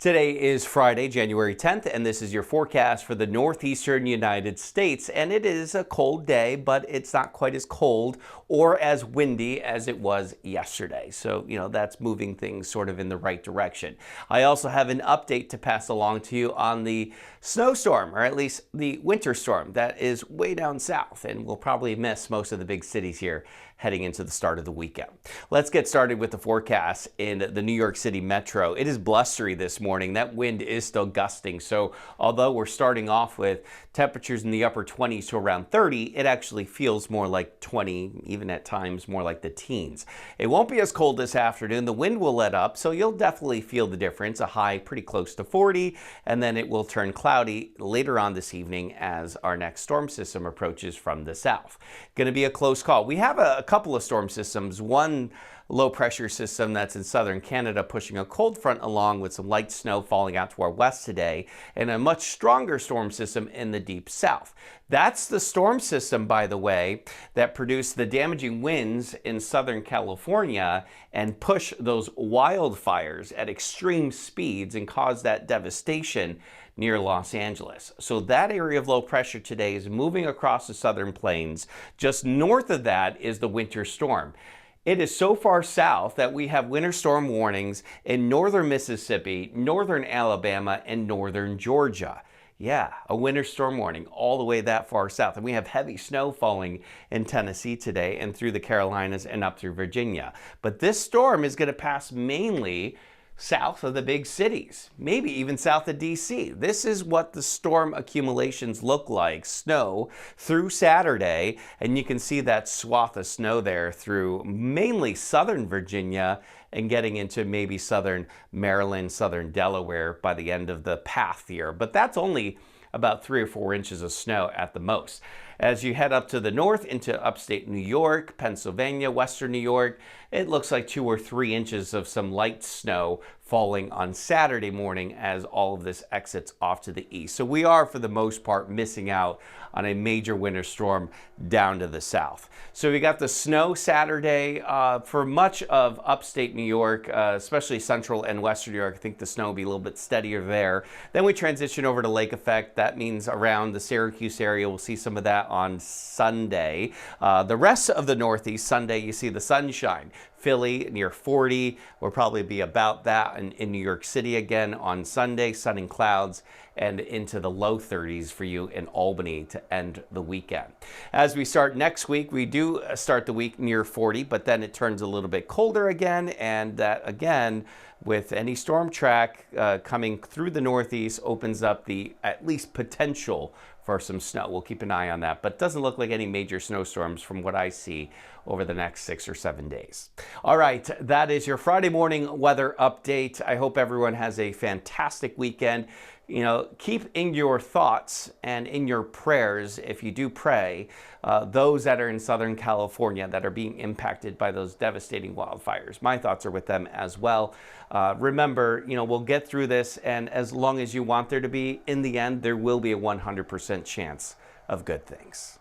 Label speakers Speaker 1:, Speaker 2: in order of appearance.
Speaker 1: Today is Friday, January 10th, and this is your forecast for the northeastern United States. And it is a cold day, but it's not quite as cold or as windy as it was yesterday. So, that's moving things sort of in the right direction. I also have an update to pass along to you on the snowstorm, or at least the winter storm that is way down south, and we'll probably miss most of the big cities here heading into the start of the weekend. Let's get started with the forecast in the New York City metro. It is blustery this morning. That wind is still gusting. So although we're starting off with temperatures in the upper 20s to around 30, it actually feels more like 20, even at times more like the teens. It won't be as cold this afternoon. The wind will let up, so you'll definitely feel the difference. A high pretty close to 40, and then it will turn cloudy later on this evening as our next storm system approaches from the south. Going to be a close call. We have a couple of storm systems. One low pressure system that's in southern Canada pushing a cold front along with some light snow falling out to our west today, and a much stronger storm system in the deep south. That's the storm system, by the way, that produced the damaging winds in Southern California and push those wildfires at extreme speeds and cause that devastation near Los Angeles. So that area of low pressure today is moving across the southern plains. Just north of that is the winter storm. It is so far south that we have winter storm warnings in northern Mississippi, northern Alabama, and northern Georgia. Yeah, a winter storm warning all the way that far south. And we have heavy snow falling in Tennessee today and through the Carolinas and up through Virginia. But this storm is going to pass mainly south of the big cities, maybe even south of DC. This is what the storm accumulations look like, snow through Saturday, and you can see that swath of snow there through mainly southern Virginia and getting into maybe southern Maryland, southern Delaware by the end of the path here. But that's only about 3 or 4 inches of snow at the most. As you head up to the north into upstate New York, Pennsylvania, western New York, it looks like 2 or 3 inches of some light snow falling on Saturday morning as all of this exits off to the east. So we are, for the most part, missing out on a major winter storm down to the south. So we got the snow Saturday for much of upstate New York, especially central and western New York. I think the snow will be a little bit steadier there. Then we transition over to lake effect. That means around the Syracuse area, we'll see some of that on Sunday. The rest of the Northeast, Sunday, you see the sunshine. Philly near 40, will probably be about that in New York City again on Sunday, sun and clouds, and into the low 30s for you in Albany to end the weekend. As we start next week, we do start the week near 40, but then it turns a little bit colder again, and that again, with any storm track coming through the Northeast, opens up the at least potential for some snow. We'll keep an eye on that, but it doesn't look like any major snowstorms from what I see over the next 6 or 7 days. All right, that is your Friday morning weather update. I hope everyone has a fantastic weekend. Keep in your thoughts and in your prayers, if you do pray, those that are in Southern California that are being impacted by those devastating wildfires. My thoughts are with them as well. Remember, we'll get through this, and as long as you want there to be, in the end, there will be a 100% chance of good things.